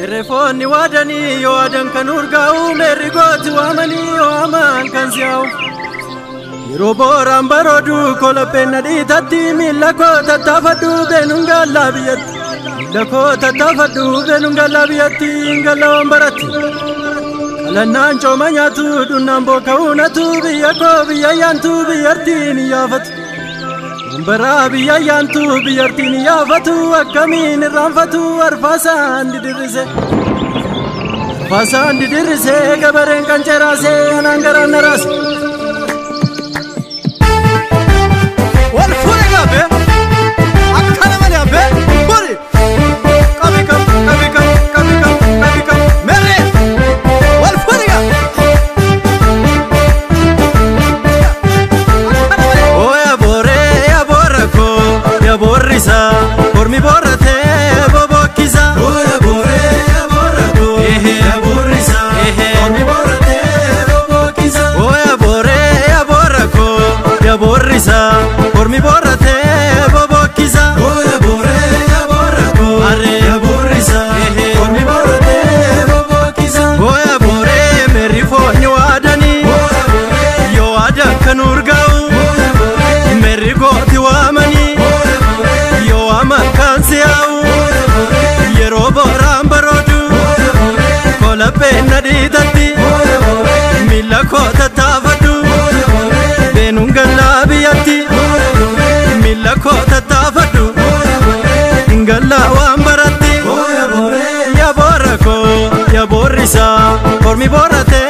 Irreefonni waadanii yoo adan kan urgaa'u meerri gooti waamanii yoo hamaan kan si'aa'u yeroo booraan baroodu kolopheen nadhiitatti miilla koo tattaafadhu beenuun gaallaa biyyatti miilla koo tattaafadhu beenuun gaallaa biyyatti gallaawwan baratti qalannaan cooma nyaatu dhunnaan booka'uunatu biyya koo biyya yaantu biyyartiin yaafatu Bara biyya yaantu biyyartiin yaafatu akkamiin irraanfatu arfaasaan didirrise gabareen kan ceeraase anaan garaan naraase wal fuudhe gaabe akkana malee abbe bori qabi kam merre wal fuudhe gaabe Borrisa, por mi borrate, bobokiza. Oya borre, borrako. Borrisa, por mi borrate, bobokiza. Oya borre, borrako. Borrisa, por mi borrate, bobokiza. Oya borre, borrako. Arre, borrisa, por mi borrate, bobokiza. Oya borre, me rifo adani. Oya borre, yo adan kanurgau. Oya borre, me rigoti wamani. Yeroo booraan baroodu kolopheen nadhiitatti miilla koo tattaafadhu beenuun gaallaa biyyatti miilla koo tattaafadhu gallaa waan baratti yaa boora koo yaa boorrisa ormi boorate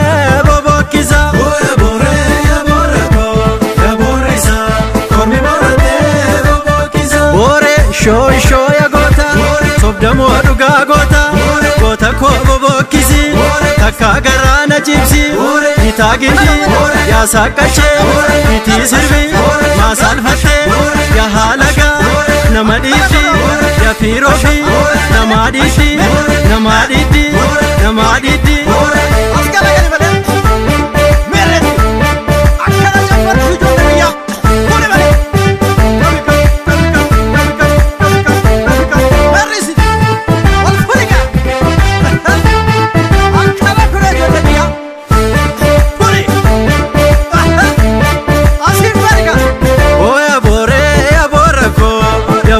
bobokkisa Shoy ya gota, sobdamo aduga gota, gota ko bobokkisi, takka garana jibsi, itagindi, ya sakache, iti sirbi, masal fatte, ya halaga, namaditi, ya firofi, namaditi, Askala gani bale, mere, akkana jafatu jodaniya, bole bale.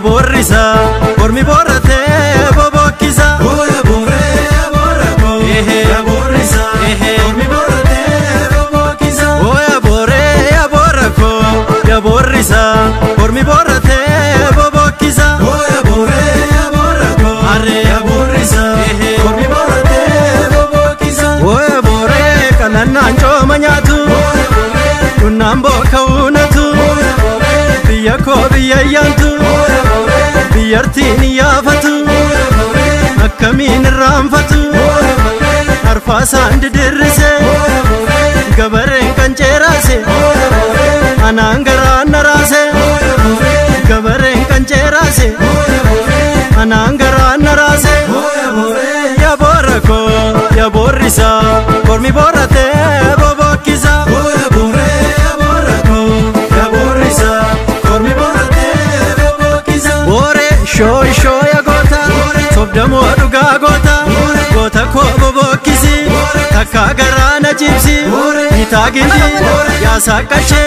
Borrisa, por mi borrate, bobokiza. Oya borre, borrako. Borrisa, por mi borrate, bobokiza. Oya borre, borrako. Borrisa, por mi borrate, bobokiza. Oya borre, borrako. Arre, borrisa, por mi borrate, bobokiza. Oya borre, kalannaan cooma nyaatu. Dhunnaan booka'uunatu. Biyya koo biyya yaantu. Biyyartiin yaafatu akkamiin irraanfatu arfaasaan didirrise gabareen kan ceeraase anaan garaan naraase gabareen kan ceeraase anaan garaan naraase yaa boora koo yaa boorrisa ormi boorate bobokkisa Shoy ya gota, sobdamo aduga gota, gota ko bobokkisi, takka garana jibsi, itagindi, ya sakache,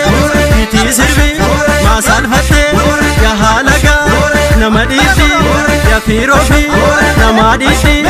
iti sirbi, masal fatte, ya halaga, namaditi, ya firofi, namaditi,